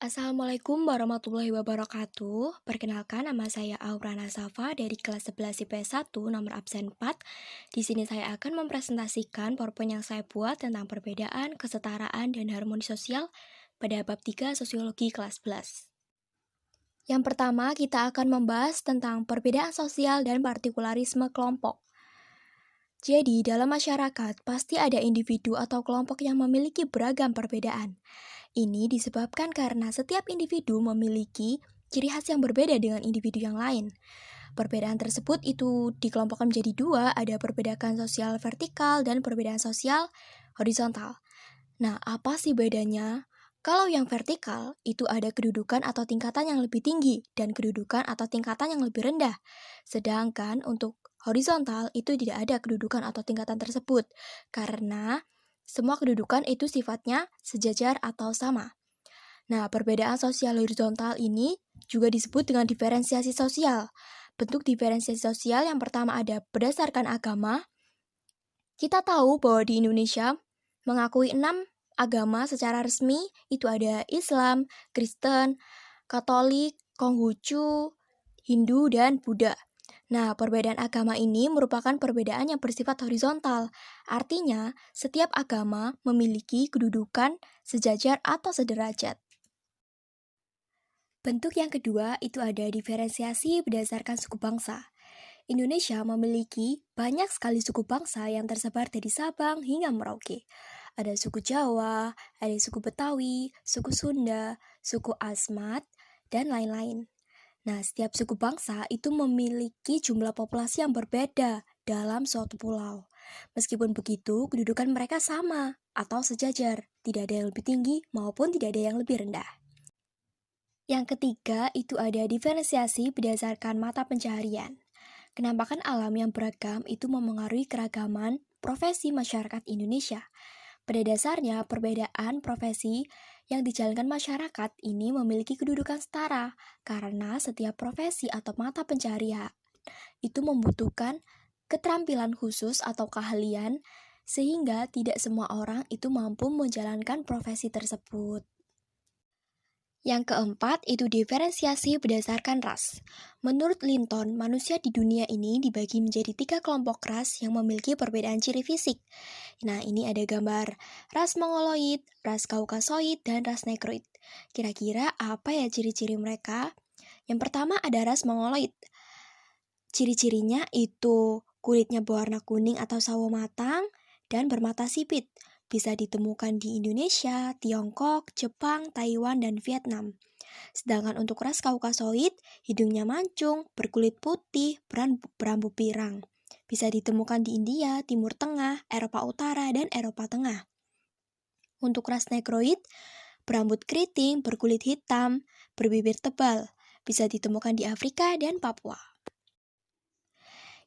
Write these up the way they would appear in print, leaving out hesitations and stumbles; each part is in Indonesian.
Assalamualaikum warahmatullahi wabarakatuh. Perkenalkan, nama saya Aurana Safa dari kelas 11 IPS 1 nomor absen 4. Di sini saya akan mempresentasikan PowerPoint yang saya buat tentang perbedaan, kesetaraan, dan harmoni sosial pada bab 3 Sosiologi kelas 11. Yang pertama, kita akan membahas tentang perbedaan sosial dan partikularisme kelompok. Jadi, dalam masyarakat pasti ada individu atau kelompok yang memiliki beragam perbedaan. Ini disebabkan karena setiap individu memiliki ciri khas yang berbeda dengan individu yang lain. Perbedaan tersebut itu dikelompokkan menjadi dua, ada perbedaan sosial vertikal dan perbedaan sosial horizontal. Nah, apa sih bedanya? Kalau yang vertikal, itu ada kedudukan atau tingkatan yang lebih tinggi dan kedudukan atau tingkatan yang lebih rendah. Sedangkan untuk horizontal, itu tidak ada kedudukan atau tingkatan tersebut, karena semua kedudukan itu sifatnya sejajar atau sama. Nah, perbedaan sosial horizontal ini juga disebut dengan diferensiasi sosial. Bentuk diferensiasi sosial yang pertama ada berdasarkan agama. Kita tahu bahwa di Indonesia mengakui 6 agama secara resmi, itu ada Islam, Kristen, Katolik, Konghucu, Hindu, dan Buddha. Nah, perbedaan agama ini merupakan perbedaan yang bersifat horizontal. Artinya, setiap agama memiliki kedudukan sejajar atau sederajat. Bentuk yang kedua itu ada diferensiasi berdasarkan suku bangsa. Indonesia memiliki banyak sekali suku bangsa yang tersebar dari Sabang hingga Merauke. Ada suku Jawa, ada suku Betawi, suku Sunda, suku Asmat, dan lain-lain. Nah, setiap suku bangsa itu memiliki jumlah populasi yang berbeda dalam suatu pulau. Meskipun begitu, kedudukan mereka sama atau sejajar, tidak ada yang lebih tinggi maupun tidak ada yang lebih rendah. Yang ketiga itu ada diferensiasi berdasarkan mata pencaharian. Kenampakan alam yang beragam itu memengaruhi keragaman profesi masyarakat Indonesia. Pada dasarnya, perbedaan profesi yang dijalankan masyarakat ini memiliki kedudukan setara karena setiap profesi atau mata pencaharian itu membutuhkan keterampilan khusus atau keahlian sehingga tidak semua orang itu mampu menjalankan profesi tersebut. Yang keempat itu diferensiasi berdasarkan ras. Menurut Linton, manusia di dunia ini dibagi menjadi 3 kelompok ras yang memiliki perbedaan ciri fisik. Nah, ini ada gambar ras Mongoloid, ras Kaukasoid, dan ras Negroid. Kira-kira apa ya ciri-ciri mereka? Yang pertama ada ras Mongoloid. Ciri-cirinya itu kulitnya berwarna kuning atau sawo matang dan bermata sipit. Bisa ditemukan di Indonesia, Tiongkok, Jepang, Taiwan, dan Vietnam. Sedangkan untuk ras Kaukasoid, hidungnya mancung, berkulit putih, berambut pirang. Bisa ditemukan di India, Timur Tengah, Eropa Utara, dan Eropa Tengah. Untuk ras Negroid, berambut keriting, berkulit hitam, berbibir tebal. Bisa ditemukan di Afrika dan Papua.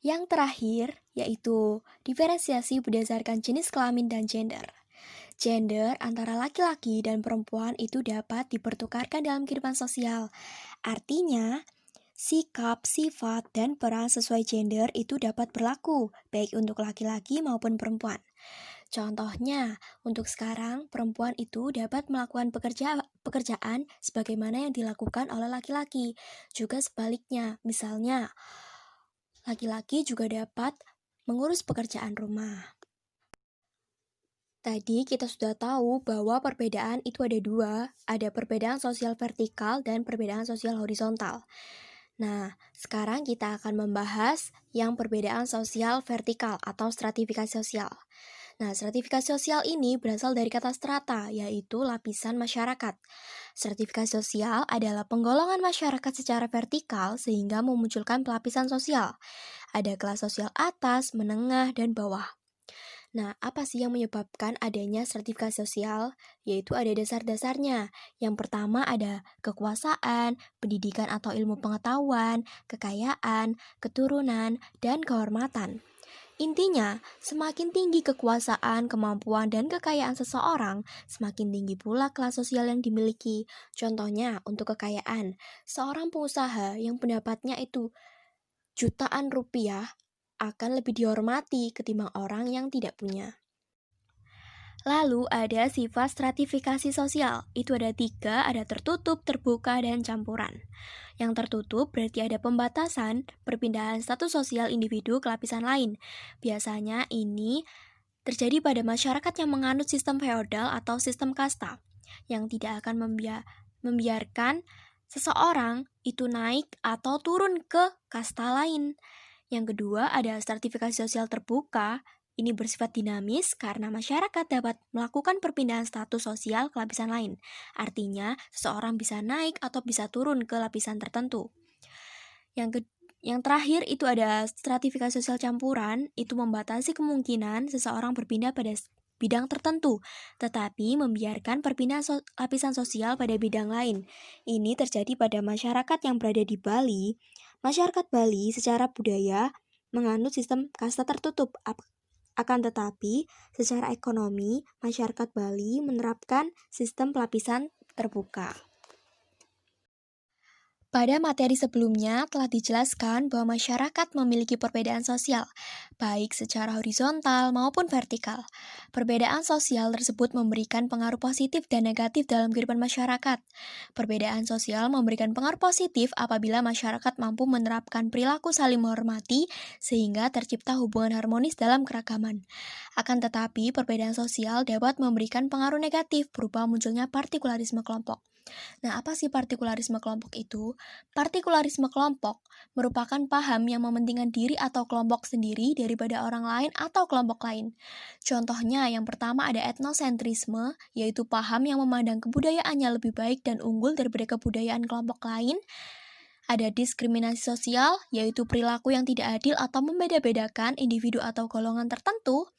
Yang terakhir, yaitu diferensiasi berdasarkan jenis kelamin dan gender. Gender antara laki-laki dan perempuan itu dapat dipertukarkan dalam kehidupan sosial. Artinya, sikap, sifat, dan peran sesuai gender itu dapat berlaku, baik untuk laki-laki maupun perempuan. Contohnya, untuk sekarang, perempuan itu dapat melakukan pekerjaan sebagaimana yang dilakukan oleh laki-laki. Juga sebaliknya, misalnya, laki-laki juga dapat mengurus pekerjaan rumah. Tadi kita sudah tahu bahwa perbedaan itu ada dua, ada perbedaan sosial vertikal dan perbedaan sosial horizontal. Nah, sekarang kita akan membahas yang perbedaan sosial vertikal atau stratifikasi sosial. Nah, stratifikasi sosial ini berasal dari kata strata, yaitu lapisan masyarakat. Stratifikasi sosial adalah penggolongan masyarakat secara vertikal sehingga memunculkan pelapisan sosial. Ada kelas sosial atas, menengah, dan bawah. Nah, apa sih yang menyebabkan adanya stratifikasi sosial? Yaitu ada dasar-dasarnya. Yang pertama ada kekuasaan, pendidikan atau ilmu pengetahuan, kekayaan, keturunan, dan kehormatan. Intinya, semakin tinggi kekuasaan, kemampuan, dan kekayaan seseorang, semakin tinggi pula kelas sosial yang dimiliki. Contohnya, untuk kekayaan, seorang pengusaha yang pendapatnya itu jutaan rupiah akan lebih dihormati ketimbang orang yang tidak punya. Lalu ada sifat stratifikasi sosial, itu ada tiga, ada tertutup, terbuka, dan campuran. Yang tertutup berarti ada pembatasan perpindahan status sosial individu ke lapisan lain. Biasanya ini terjadi pada masyarakat yang menganut sistem feodal atau sistem kasta, yang tidak akan membiarkan seseorang itu naik atau turun ke kasta lain. Yang kedua ada stratifikasi sosial terbuka. Ini bersifat dinamis karena masyarakat dapat melakukan perpindahan status sosial ke lapisan lain. Artinya, seseorang bisa naik atau bisa turun ke lapisan tertentu. Yang terakhir itu ada stratifikasi sosial campuran, itu membatasi kemungkinan seseorang berpindah pada bidang tertentu, tetapi membiarkan perpindahan lapisan sosial pada bidang lain. Ini terjadi pada masyarakat yang berada di Bali. Masyarakat Bali secara budaya menganut sistem kasta tertutup. Akan tetapi, secara ekonomi, masyarakat Bali menerapkan sistem pelapisan terbuka. Pada materi sebelumnya telah dijelaskan bahwa masyarakat memiliki perbedaan sosial, baik secara horizontal maupun vertikal. Perbedaan sosial tersebut memberikan pengaruh positif dan negatif dalam kehidupan masyarakat. Perbedaan sosial memberikan pengaruh positif apabila masyarakat mampu menerapkan perilaku saling menghormati sehingga tercipta hubungan harmonis dalam keragaman. Akan tetapi, perbedaan sosial dapat memberikan pengaruh negatif berupa munculnya partikularisme kelompok. Nah, apa sih partikularisme kelompok itu? Partikularisme kelompok merupakan paham yang mementingkan diri atau kelompok sendiri daripada orang lain atau kelompok lain. Contohnya, yang pertama ada etnosentrisme, yaitu paham yang memandang kebudayaannya lebih baik dan unggul daripada kebudayaan kelompok lain. Ada diskriminasi sosial, yaitu perilaku yang tidak adil atau membeda-bedakan individu atau golongan tertentu.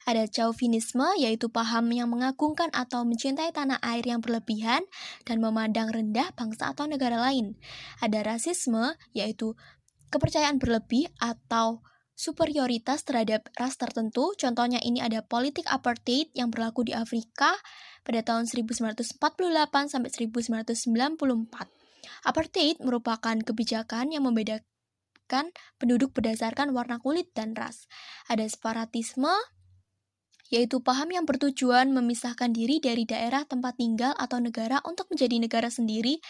Ada chauvinisme, yaitu paham yang mengagungkan atau mencintai tanah air yang berlebihan dan memandang rendah bangsa atau negara lain. Ada rasisme, yaitu kepercayaan berlebih atau superioritas terhadap ras tertentu. Contohnya ini ada politik apartheid yang berlaku di Afrika pada tahun 1948 sampai 1994. Apartheid merupakan kebijakan yang membedakan penduduk berdasarkan warna kulit dan ras. Ada separatisme, yaitu paham yang bertujuan memisahkan diri dari daerah tempat tinggal atau negara untuk menjadi negara sendiri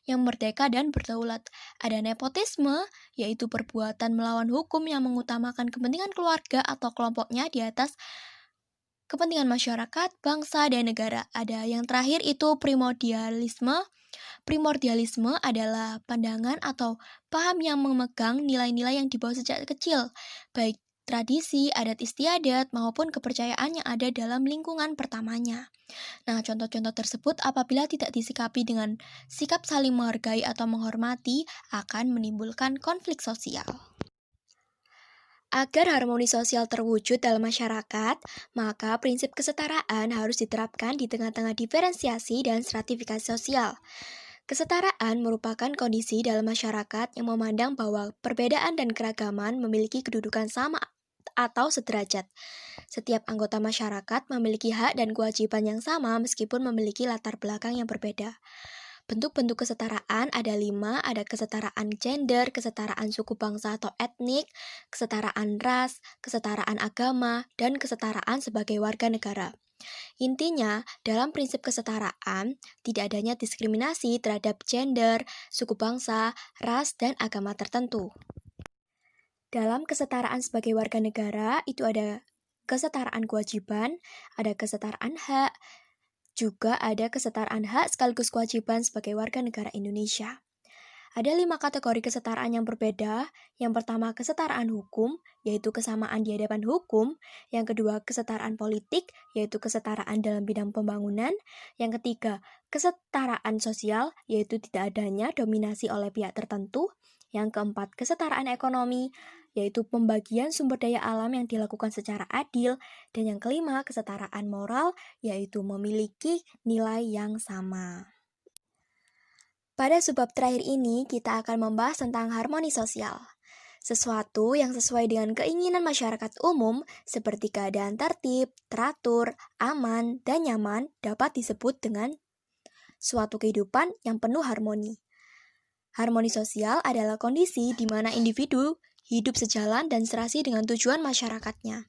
yang merdeka dan berdaulat. Ada nepotisme, yaitu perbuatan melawan hukum yang mengutamakan kepentingan keluarga atau kelompoknya di atas kepentingan masyarakat, bangsa, dan negara. Ada yang terakhir itu primordialisme. Primordialisme adalah pandangan atau paham yang memegang nilai-nilai yang dibawa sejak kecil, baik tradisi, adat istiadat, maupun kepercayaan yang ada dalam lingkungan pertamanya. Nah, contoh-contoh tersebut apabila tidak disikapi dengan sikap saling menghargai atau menghormati akan menimbulkan konflik sosial. Agar harmoni sosial terwujud dalam masyarakat, maka prinsip kesetaraan harus diterapkan di tengah-tengah diferensiasi dan stratifikasi sosial. Kesetaraan merupakan kondisi dalam masyarakat yang memandang bahwa perbedaan dan keragaman memiliki kedudukan sama atau sederajat. Setiap anggota masyarakat memiliki hak dan kewajiban yang sama meskipun memiliki latar belakang yang berbeda. Bentuk-bentuk kesetaraan ada 5, ada kesetaraan gender, kesetaraan suku bangsa atau etnik, kesetaraan ras, kesetaraan agama, dan kesetaraan sebagai warga negara. Intinya, dalam prinsip kesetaraan, tidak adanya diskriminasi terhadap gender, suku bangsa, ras, dan agama tertentu. Dalam kesetaraan sebagai warga negara, itu ada kesetaraan kewajiban, ada kesetaraan hak, juga ada kesetaraan hak sekaligus kewajiban sebagai warga negara Indonesia. Ada 5 kategori kesetaraan yang berbeda. Yang pertama, kesetaraan hukum, yaitu kesamaan di hadapan hukum. Yang kedua, kesetaraan politik, yaitu kesetaraan dalam bidang pembangunan. Yang ketiga, kesetaraan sosial, yaitu tidak adanya dominasi oleh pihak tertentu. Yang keempat, kesetaraan ekonomi, yaitu pembagian sumber daya alam yang dilakukan secara adil. Dan yang kelima, kesetaraan moral, yaitu memiliki nilai yang sama. Pada subbab terakhir ini, kita akan membahas tentang harmoni sosial. Sesuatu yang sesuai dengan keinginan masyarakat umum, seperti keadaan tertib, teratur, aman, dan nyaman, dapat disebut dengan suatu kehidupan yang penuh harmoni. Harmoni sosial adalah kondisi di mana individu hidup sejalan dan serasi dengan tujuan masyarakatnya.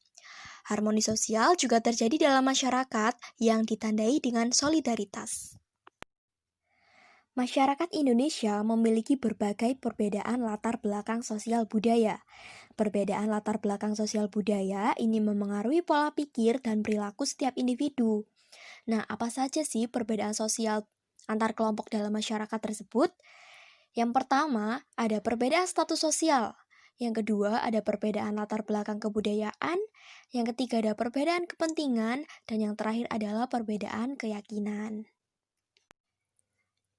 Harmoni sosial juga terjadi dalam masyarakat yang ditandai dengan solidaritas. Masyarakat Indonesia memiliki berbagai perbedaan latar belakang sosial budaya. Perbedaan latar belakang sosial budaya ini memengaruhi pola pikir dan perilaku setiap individu. Nah, apa saja sih perbedaan sosial antar kelompok dalam masyarakat tersebut? Yang pertama, ada perbedaan status sosial. Yang kedua, ada perbedaan latar belakang kebudayaan. Yang ketiga, ada perbedaan kepentingan. Dan yang terakhir adalah perbedaan keyakinan.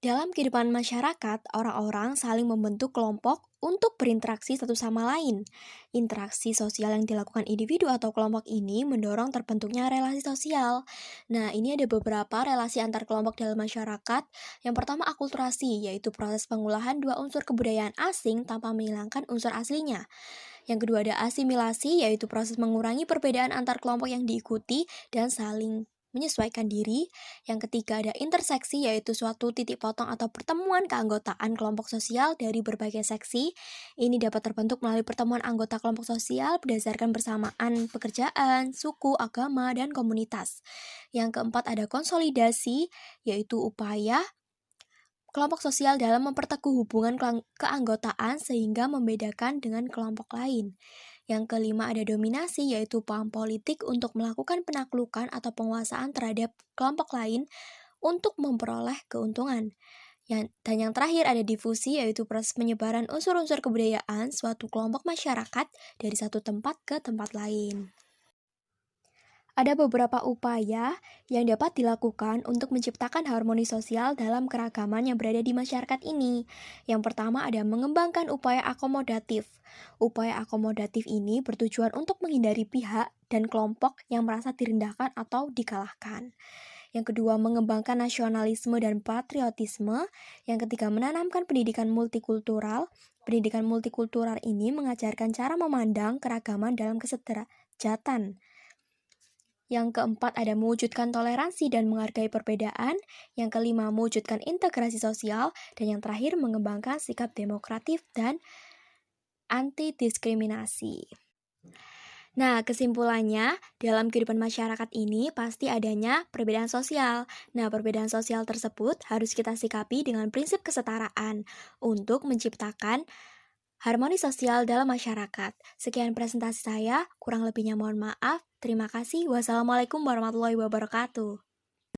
Dalam kehidupan masyarakat, orang-orang saling membentuk kelompok untuk berinteraksi satu sama lain. Interaksi sosial yang dilakukan individu atau kelompok ini mendorong terbentuknya relasi sosial. Nah, ini ada beberapa relasi antar kelompok dalam masyarakat. Yang pertama, akulturasi, yaitu proses pengolahan dua unsur kebudayaan asing tanpa menghilangkan unsur aslinya. Yang kedua, ada asimilasi, yaitu proses mengurangi perbedaan antar kelompok yang diikuti dan saling menyesuaikan diri. Yang ketiga, ada interseksi, yaitu suatu titik potong atau pertemuan keanggotaan kelompok sosial dari berbagai seksi. Ini dapat terbentuk melalui pertemuan anggota kelompok sosial berdasarkan persamaan pekerjaan, suku, agama, dan komunitas. Yang keempat, ada konsolidasi, yaitu upaya kelompok sosial dalam memperteguh hubungan keanggotaan sehingga membedakan dengan kelompok lain. Yang kelima, ada dominasi, yaitu paham politik untuk melakukan penaklukan atau penguasaan terhadap kelompok lain untuk memperoleh keuntungan. Dan yang terakhir, ada difusi, yaitu proses penyebaran unsur-unsur kebudayaan suatu kelompok masyarakat dari satu tempat ke tempat lain. Ada beberapa upaya yang dapat dilakukan untuk menciptakan harmoni sosial dalam keragaman yang berada di masyarakat ini. Yang pertama, ada mengembangkan upaya akomodatif. Upaya akomodatif ini bertujuan untuk menghindari pihak dan kelompok yang merasa direndahkan atau dikalahkan. Yang kedua, mengembangkan nasionalisme dan patriotisme. Yang ketiga, menanamkan pendidikan multikultural. Pendidikan multikultural ini mengajarkan cara memandang keragaman dalam kesederajatan. Yang keempat, ada mewujudkan toleransi dan menghargai perbedaan. Yang kelima, mewujudkan integrasi sosial. Dan yang terakhir, mengembangkan sikap demokratif dan anti-diskriminasi. Nah, kesimpulannya, dalam kehidupan masyarakat ini pasti adanya perbedaan sosial. Nah, perbedaan sosial tersebut harus kita sikapi dengan prinsip kesetaraan untuk menciptakan harmoni sosial dalam masyarakat. Sekian presentasi saya, kurang lebihnya mohon maaf. Terima kasih. Wassalamualaikum warahmatullahi wabarakatuh.